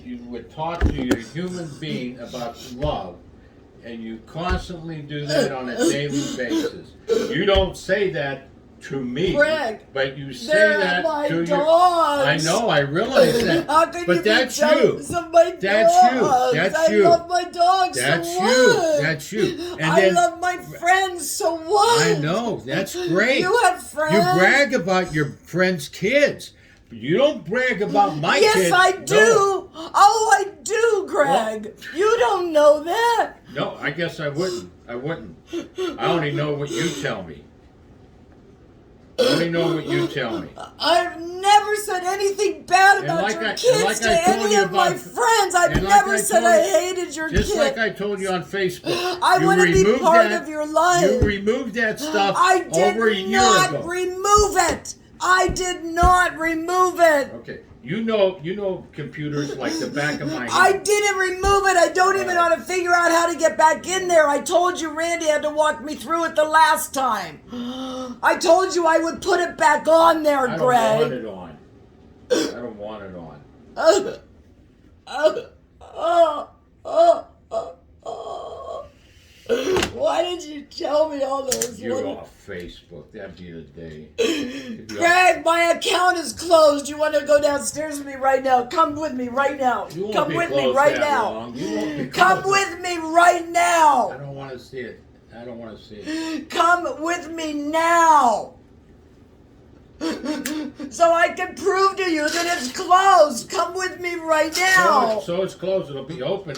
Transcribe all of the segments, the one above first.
you would talk to your human being about love, and you constantly do that on a daily basis. You don't say that to me, Greg, but you say they're that my to dogs. your. I know, I realize that. How can but you that's be jealous you. of my That's you. dogs? That's I you. love my dogs. That's so you. what? That's you. And I then, love my friends. So what? I know. That's great. You have friends. You brag about your friends' kids. But you don't brag about my kids. Yes, I do. No. Oh, I do, Greg. You don't know that. No, I guess I wouldn't. I wouldn't. I only know what you tell me. I only know what you tell me. I've never said anything bad about like your I- kids like to I told any you of my about- friends. I've and like never I said told I you- hated your Just kid. like I told you on Facebook. I you want to be removed part that- of your life. You removed that stuff I did over a year not ago. remove it. I did not remove it. Okay. You know computers like the back of my hand. I didn't remove it. I don't even know how to figure out how to get back in there. I told you Randy had to walk me through it the last time. I told you I would put it back on there, I don't Greg. want it on. I don't want it on. Why did you tell me all those? You're off Facebook. That'd be the day. Greg, my account is closed. You want to go downstairs with me right now? Come with me right now. You won't Come be with me closed right that now. long. You won't be Come closed. with me right now. I don't want to see it. I don't want to see it. Come with me now. So I can prove to you that it's closed. Come with me right now. So it's closed. It'll be open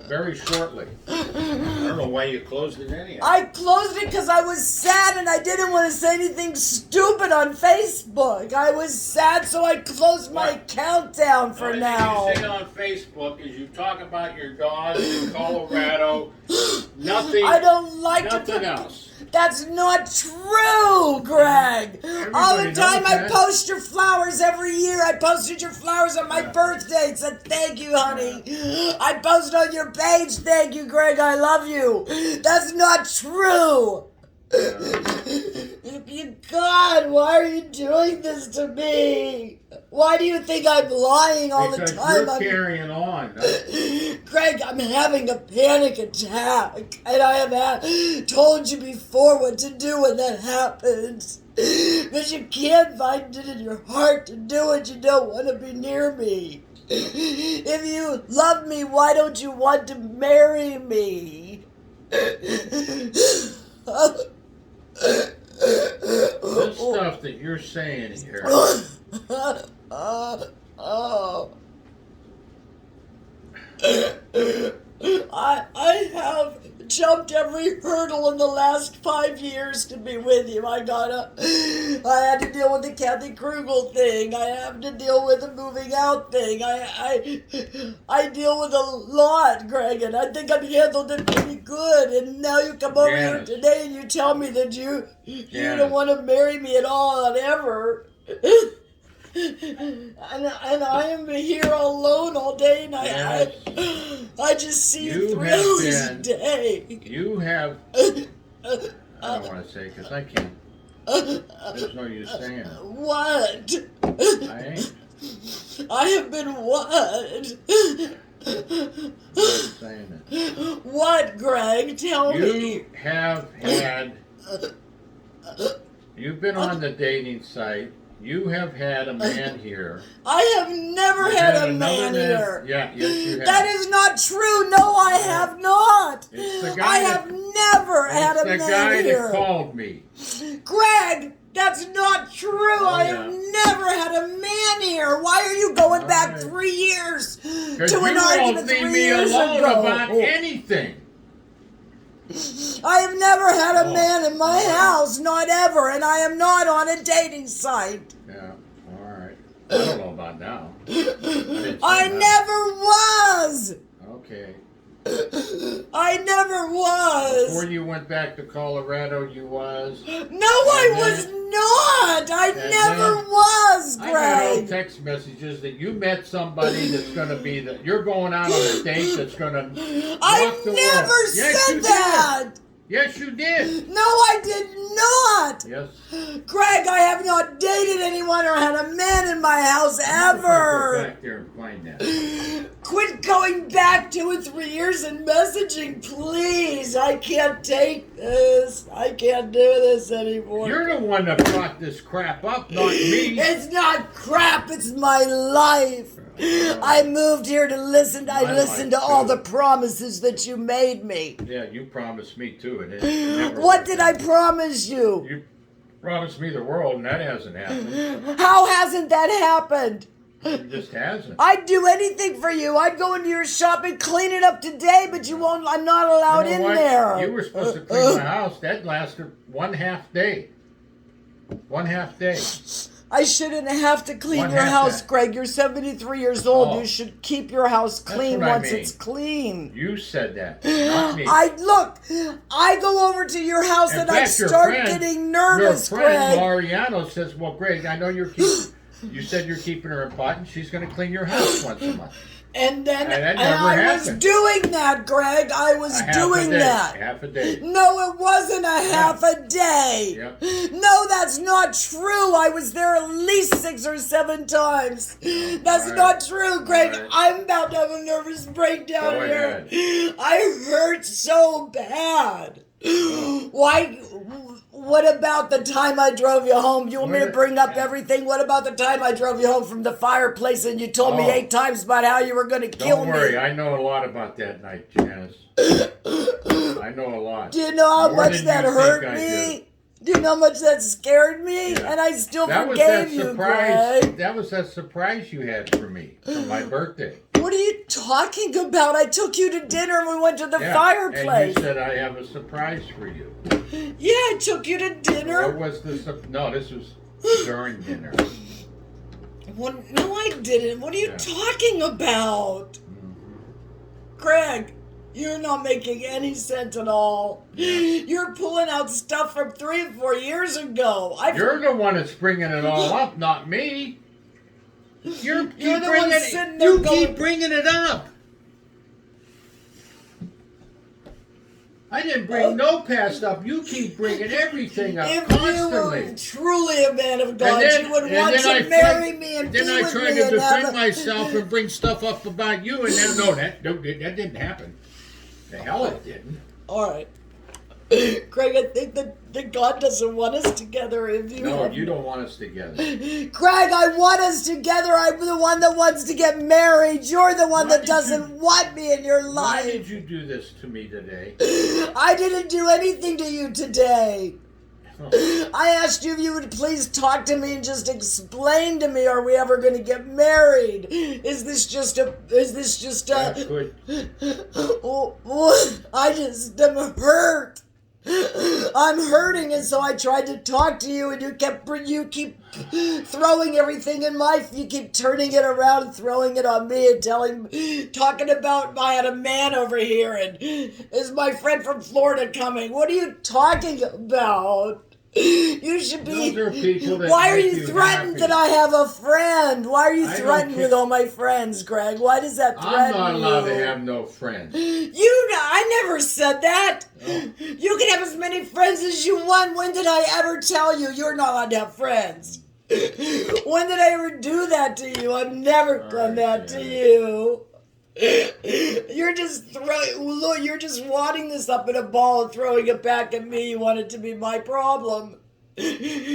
very shortly. I don't know why you closed it anyhow. I closed it because I was sad and I didn't want to say anything stupid on Facebook. I was sad, so I closed my account down for The now. only thing you say on Facebook is you talk about your dogs in Colorado. Nothing. I don't like Nothing to. else. That's not true, Greg. All the Everybody time knows I that. post your flowers every year. I posted your flowers on my birthday. Said thank you, honey. I posted on your page. Thank you, Greg. I love you. That's not true. God, why are you doing this to me? Why do you think I'm lying all Because the time? you're carrying on. Greg, I'm having a panic attack, and I have told you before what to do when that happens. But you can't find it in your heart to do it. You don't want to be near me. If you love me, why don't you want to marry me? This stuff that you're saying here. I have jumped every hurdle in the last 5 years to be with you. I had to deal with the Kathy Krugel thing. I have to deal with the moving out thing. I deal with a lot, Greg, and I think I've handled it pretty good. And now you come over here Janice. today and you tell me that you Janice. don't want to marry me at all and ever. And I am here alone all day, and I just see you 3 hours a day. You have. I don't want to say because I can't. There's no use saying it. What? I ain't I have been what? saying it. What, Greg? Tell me. You have had. You've been on the dating site. You have had a man here. I have never You've had a another man here. Yeah, yes, you have. That is not true. No, I have not. It's the I guy have never had a the man guy here. that called me. Greg, that's not true. I have never had a man here. Why are you going back right. 3 years Because to you an won't argument leave 3 me years alone ago? about anything. I have never had a Oh. man in my house, not ever, and I am not on a dating site. Yeah, all right. I don't know about now. I never was. Okay. I never was. Before you went back to Colorado, you was. No, I And was then- not. I and never then- was, I got old Greg. text messages that you met somebody that's going to be you're going out on a date that's going to I rock the never world. Yes, you said that. Yes, you did. No, I did not. Yes. Greg, I have not dated anyone or had a man in my house Go ever. back there and find that. Quit going back 2 and 3 years and messaging, please. I can't take this. I can't do this anymore. You're the one that brought this crap up, not me. It's not crap. It's my life. I moved here to listen. I My listened life, to all too. the promises that you made me. Yeah, you promised me too, and it never What worked did I out. promise you? You promised me the world, and that hasn't happened. How hasn't that happened? It just hasn't. I'd do anything for you. I'd go into your shop and clean it up today, but you won't. I'm not allowed You know in what? there. You were supposed to clean my house. That lasted 1/2 day. 1/2 day. I shouldn't have to clean What your house, happened? Greg. You're 73 years old. Oh. You should keep your house clean what I once mean. it's clean. You said that, not me. I go over to your house In and I fact, your start friend- getting nervous, Your friend Greg. Mariano says, "Well, Greg, I know you said you're keeping her in pot, and she's going to clean your house once a month." And then And that and never I was happened. doing that, Greg. I was A half doing a day, that. Half a day. No, it wasn't a half a day. Yep. No, that's not true. I was there at least 6 or 7 times. That's All right. not true, Greg. All right. I'm about to have a nervous breakdown Go here. ahead. I hurt so bad. Why? What about the time I drove you home? You want me to bring up everything? What about the time I drove you home from the fireplace and you told me Oh. 8 times about how you were going to kill Don't worry, me? I know a lot about that night, Janice. I know a lot. Do you know how More much than that you hurt think I me? Do you know how much that scared me? Yeah. And I still That was that forgave you, surprise. Greg. That was that surprise you had for me for my birthday. What are you talking about? I took you to dinner and we went to the Yeah, fireplace. And you said I have a surprise for you. Yeah, I took you to What dinner. was the no? This was during dinner. Well, no, I didn't. What are you Yeah. talking about? Mm-hmm. Greg, you're not making any sense at all. Yeah. You're pulling out stuff from 3 or 4 years ago. You're the one that's bringing it all up, not me. You're You're the one sitting there You going- keep bringing it up. I didn't bring no past up. You keep bringing everything up If constantly. you were truly a man of God, then- you would and want then to I marry tried- me and Then be I with tried me to and have defend a... myself and bring stuff up about you, and then no, that didn't happen. The hell it didn't. All right. Greg, I think that God doesn't want us together if you No, have... you don't want us together. Greg, I want us together. I'm the one that wants to get married. You're the one Why that did doesn't want me in your Why did life. you do this to me today? I didn't do anything to you today. I asked you if you would please talk to me and just explain to me, are we ever going to get married? Is this just a... That's good. I just am hurt. I'm hurting, and so I tried to talk to you, and you keep throwing everything in you keep turning it around and throwing it on me and talking about I had a man over here, and is my friend from Florida coming? What are you talking about? You should be. Those are people that Why are make you you threatened happy. that I have a friend? Why are you I don't threatened care. with all my friends, Greg? Why does that threaten I'm not allowed you? to have no friends. I never said that. Oh. You can have as many friends as you want. When did I ever tell you you're not allowed to have friends? When did I ever do that to you? I've never done that to you. You're just you're just wadding this up in a ball and throwing it back at me. You want it to be my problem.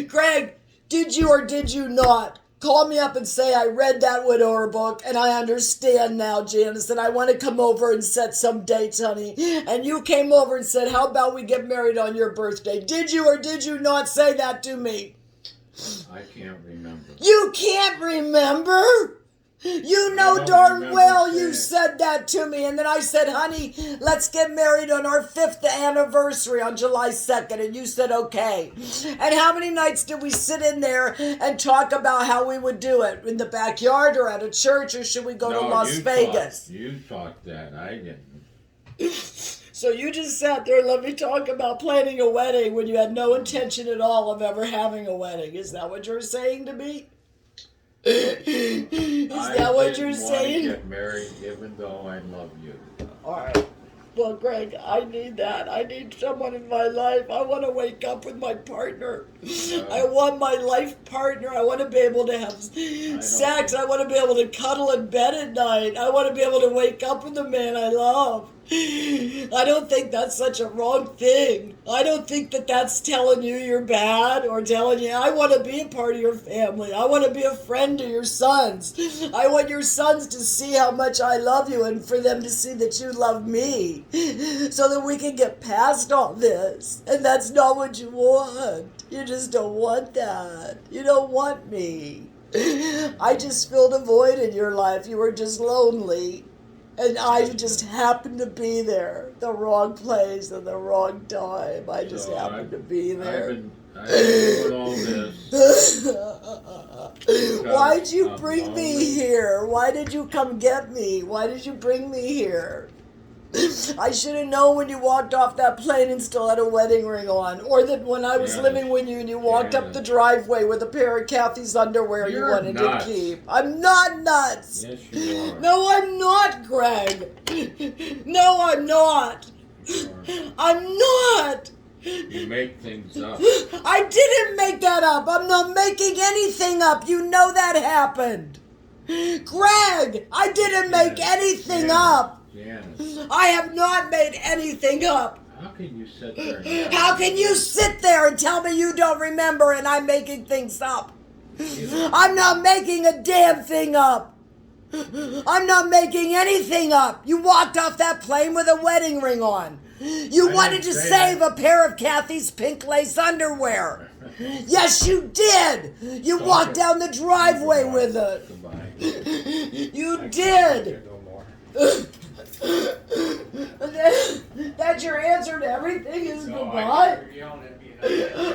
Greg, did you or did you not call me up and say I read that widower book and I understand now, Janice, and I want to come over and set some dates, honey? And you came over and said, how about we get married on your birthday? Did you or did you not say that to me? I can't remember. You can't remember? You know don't darn remember well saying you it. said that to me. And then I said, honey, let's get married on our 5th anniversary on July 2nd. And you said, okay. And how many nights did we sit in there and talk about how we would do it? In the backyard or at a church, or should we go to Las Vegas? You talked that. I didn't. So you just sat there and let me talk about planning a wedding when you had no intention at all of ever having a wedding. Is that what you're saying to me? Is that what you're I saying? didn't want to get married even though I love you. All right. Well, Greg, I need that. I need someone in my life. I want to wake up with my partner. I want my life partner. I want to be able to have sex. I want to be able to cuddle in bed at night. I want to be able to wake up with the man I love. I don't think that's such a wrong thing. I don't think that that's telling you you're bad or telling you I want to be a part of your family. I want to be a friend to your sons. I want your sons to see how much I love you and for them to see that you love me so that we can get past all this. And that's not what you want. You just don't want that. You don't want me. I just filled a void in your life. You were just lonely. And I just happened to be there, the wrong place at the wrong time. I just happened to be there. I've been doing all this. Why'd you bring me here? Why did you come get me? Why did you bring me here? I should have known when you walked off that plane and still had a wedding ring on. Or that when I was living with you and you walked up the driveway with a pair of Kathy's underwear you wanted to keep. I'm not nuts. Yes, you are. No, I'm not, Greg. No, I'm not. I'm not. You make things up. I didn't make that up. I'm not making anything up. You know that happened. Greg, I didn't make anything up. Janice, I have not made anything up. how can you sit there and How can you sit there and tell me you don't remember and I'm making things up? I'm not making a damn thing up. I'm not making anything up. You walked off that plane with a wedding ring on. You wanted to save a pair of Kathy's pink lace underwear. Yes, you did. You walked down the driveway with it. Goodbye. You did. No more. That's your answer to everything is goodbye?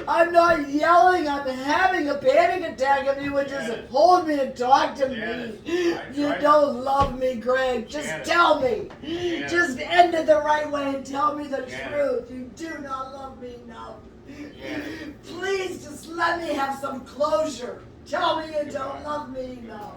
I'm not yelling. I'm having a panic attack if you would just hold me and talk to me. You don't love me, Greg. Just tell me. Just end it the right way and tell me the truth. You do not love me enough. Please just let me have some closure. Tell me you don't love me enough.